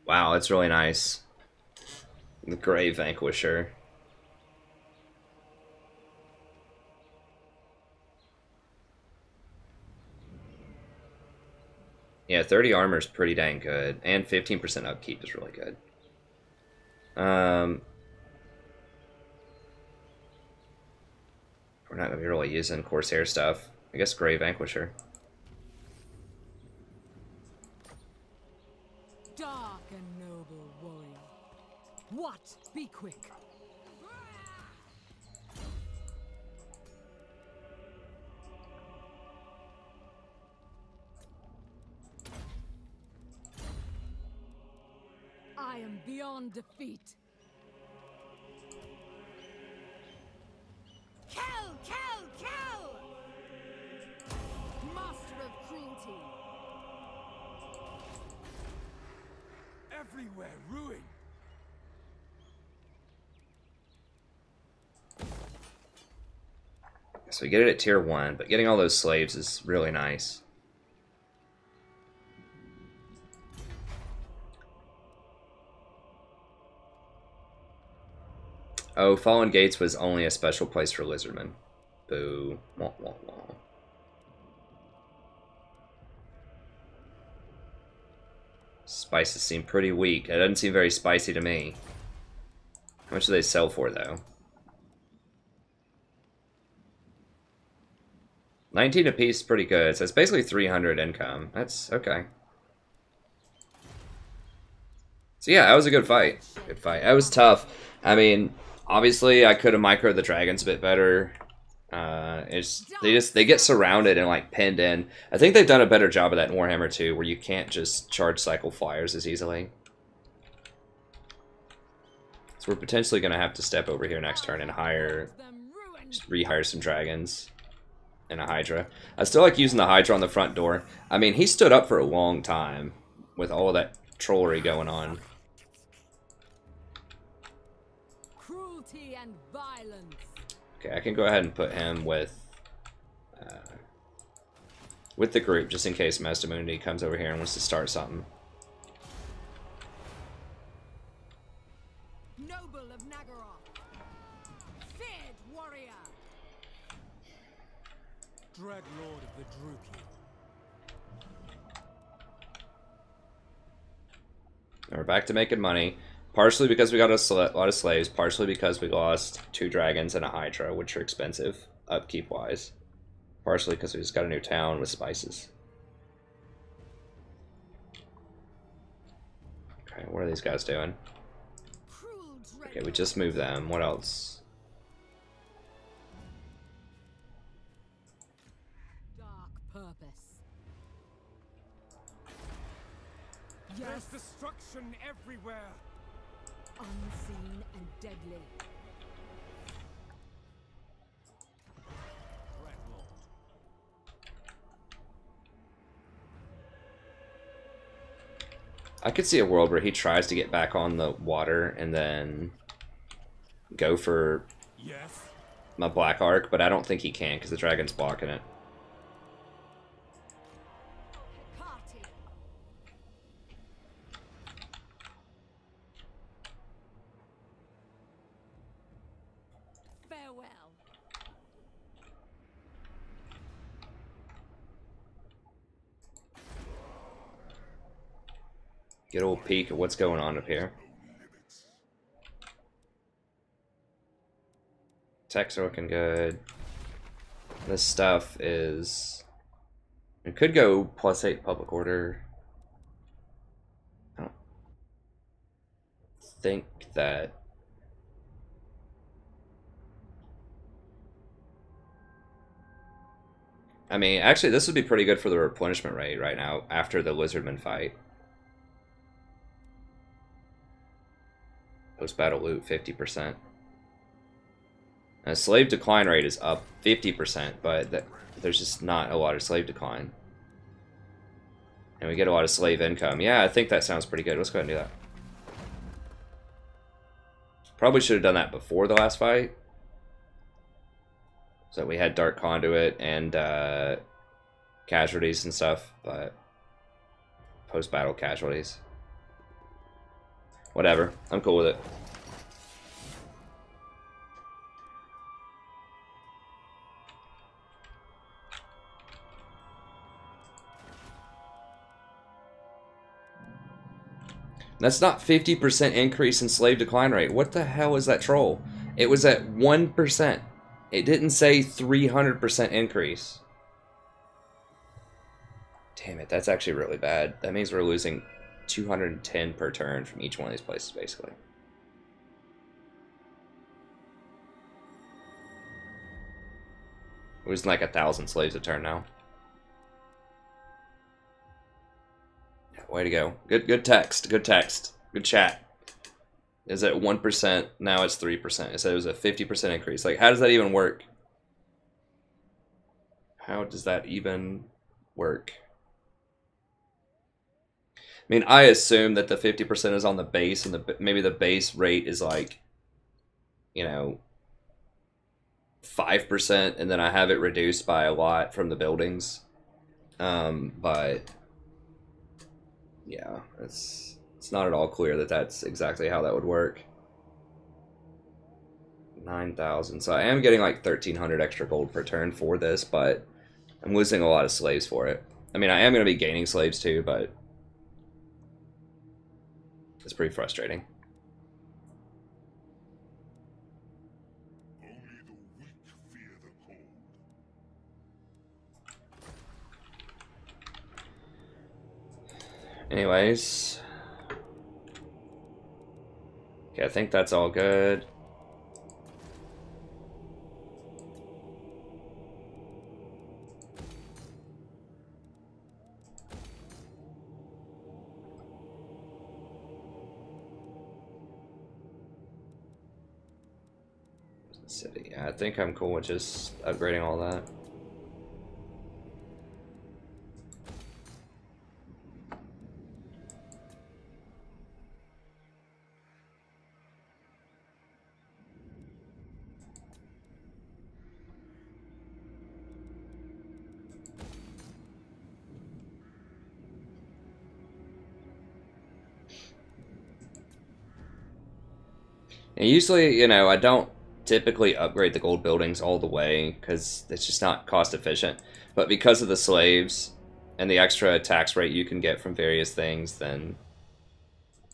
Wow, that's really nice. The Grey Vanquisher. Yeah, 30 armor is pretty dang good. And 15% upkeep is really good. We're not going to be really using Corsair stuff. I guess Grey Vanquisher. Dark and noble warrior. What? Be quick. I am beyond defeat. Kill! Kill! Kill! Master of cruelty. Everywhere ruin. So we get it at tier 1, but getting all those slaves is really nice. Oh, Fallen Gates was only a special place for Lizardmen. Boo. Wah, wah, wah. Spices seem pretty weak. It doesn't seem very spicy to me. How much do they sell for, though? 19 apiece is pretty good. So it's basically 300 income. That's okay. So yeah, that was a good fight. Good fight. That was tough. I mean, obviously I could have microed the dragons a bit better. They get surrounded and like pinned in. I think they've done a better job of that in Warhammer 2, where you can't just charge cycle flyers as easily. So we're potentially going to have to step over here next turn and just rehire some dragons and a Hydra. I still like using the Hydra on the front door. I mean, he stood up for a long time with all of that trollery going on. Cruelty and violence. Okay, I can go ahead and put him with the group, just in case Mazdamundi comes over here and wants to start something. Noble of Nagaroth. Feared warrior. Dread Lord of the Druki. And we're back to making money. Partially because we got a lot of slaves, partially because we lost 2 dragons and a Hydra, which are expensive, upkeep-wise. Partially because we just got a new town with spices. Okay, what are these guys doing? Okay, we just moved them. What else? Dark purpose. There's destruction everywhere. Unseen and deadly. Dread Lord. I could see a world where he tries to get back on the water and then go for Yes. my Black Arc, but I don't think he can because the dragon's blocking it. Party. Farewell. Get a little peek at what's going on up here. Tech's are looking good. This stuff is... It could go +8 public order. I don't think that... I mean, actually, this would be pretty good for the replenishment rate right now after the Lizardmen fight. Post-battle loot, 50%. Slave decline rate is up 50%, but there's just not a lot of slave decline. And we get a lot of slave income. Yeah, I think that sounds pretty good. Let's go ahead and do that. Probably should have done that before the last fight. So we had Dark Conduit and casualties and stuff, but post-battle casualties. Whatever, I'm cool with it. That's not 50% increase in slave decline rate. What the hell is that troll? It was at 1%. It didn't say 300% increase. Damn it, that's actually really bad. That means we're losing 210 per turn from each one of these places, basically. We're losing like 1,000 slaves a turn now. Way to go. Good text. Good text. Good chat. Is at 1%, now it's 3%. It said it was a 50% increase. Like, how does that even work? How does that even work? I mean, I assume that the 50% is on the base, and maybe the base rate is like, you know, 5%, and then I have it reduced by a lot from the buildings. But yeah, it's not at all clear that that's exactly how that would work. 9,000. So I am getting like 1,300 extra gold per turn for this, but I'm losing a lot of slaves for it. I mean, I am going to be gaining slaves too, but it's pretty frustrating. Only the weak fear the cold. Anyways. Okay, I think that's all good. City. Yeah, I think I'm cool with just upgrading all that. And usually, you know, I don't typically upgrade the gold buildings all the way because it's just not cost efficient. But because of the slaves and the extra tax rate you can get from various things, then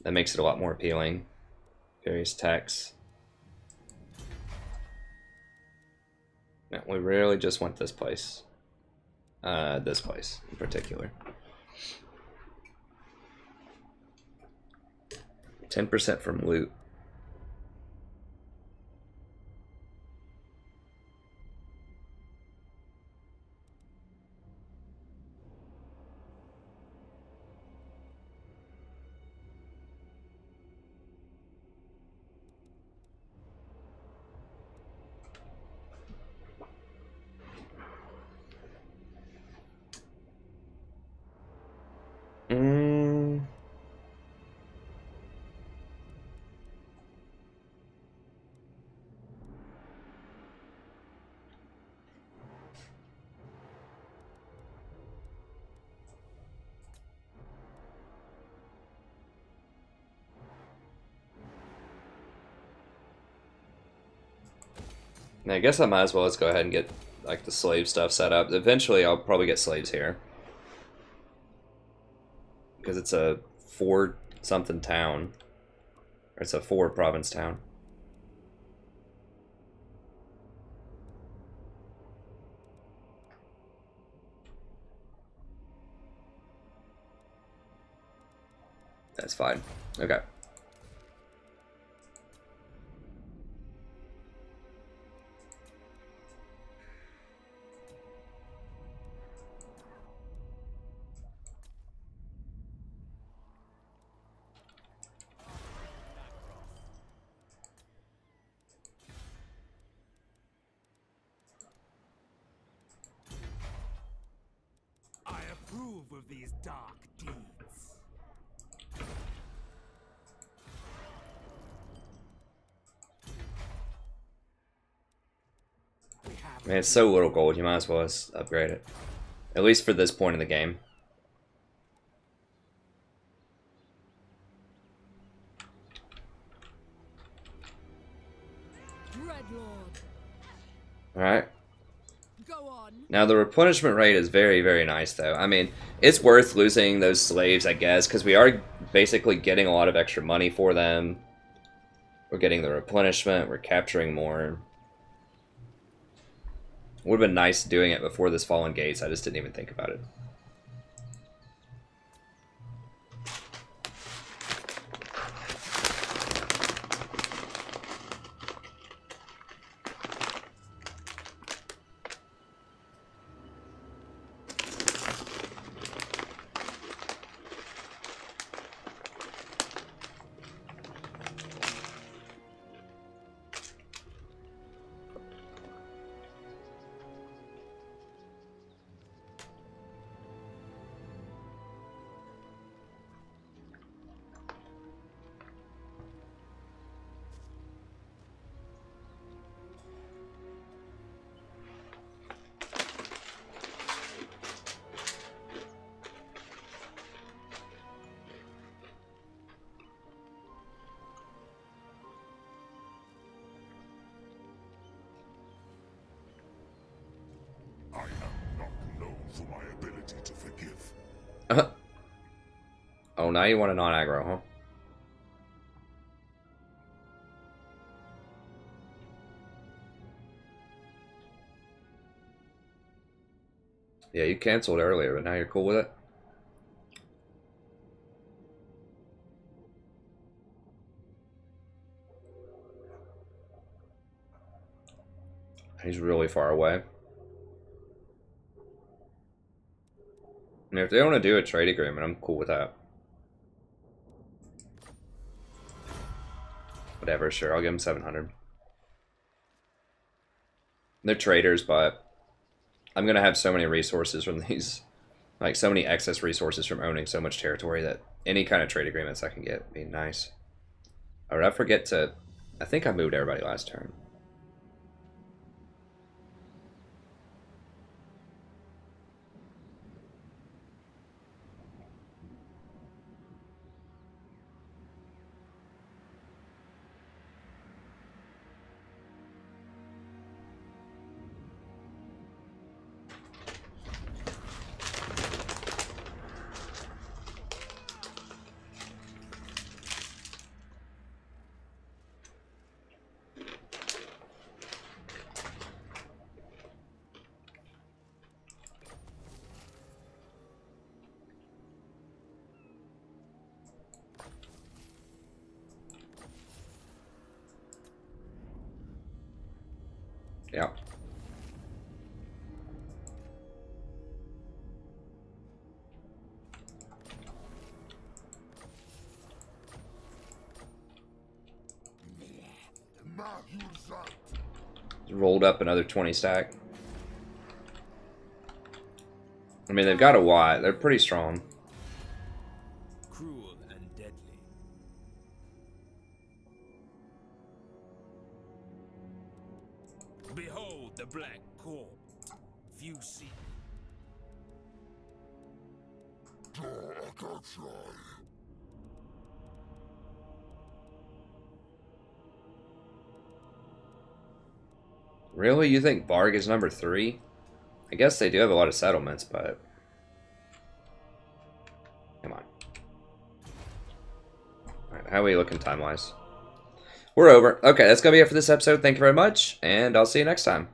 that makes it a lot more appealing. Various tax. No, we really just want this place. This place in particular. 10% from loot. I guess I might as well just go ahead and get like the slave stuff set up. Eventually I'll probably get slaves here. Because it's a 4-something town. Or it's a 4-province town. That's fine. Okay. I approve of these dark deeds. Man, it's so little gold, you might as well just upgrade it. At least for this point in the game. Alright. Go on. Now the replenishment rate is very, very nice though. I mean, it's worth losing those slaves, I guess, because we are basically getting a lot of extra money for them. We're getting the replenishment, we're capturing more. Would have been nice doing it before this Fallen Gates, I just didn't even think about it. Oh, now you want a non-aggro, huh? Yeah, you canceled earlier, but now you're cool with it? He's really far away. I mean, if they want to do a trade agreement, I'm cool with that. Whatever, sure, I'll give them 700. They're traders, but I'm going to have so many resources from these, like so many excess resources from owning so much territory that any kind of trade agreements I can get would be nice. Oh, did I forget to... I think I moved everybody last turn. Yeah. Rolled up another 20 stack. I mean, they've got a Y. They're pretty strong. Cruel and deadly. Behold the black corp. Few see. Really? You think Varg is number 3? I guess they do have a lot of settlements, but... Come on. Alright, how are we looking time-wise? We're over. Okay, that's going to be it for this episode. Thank you very much, and I'll see you next time.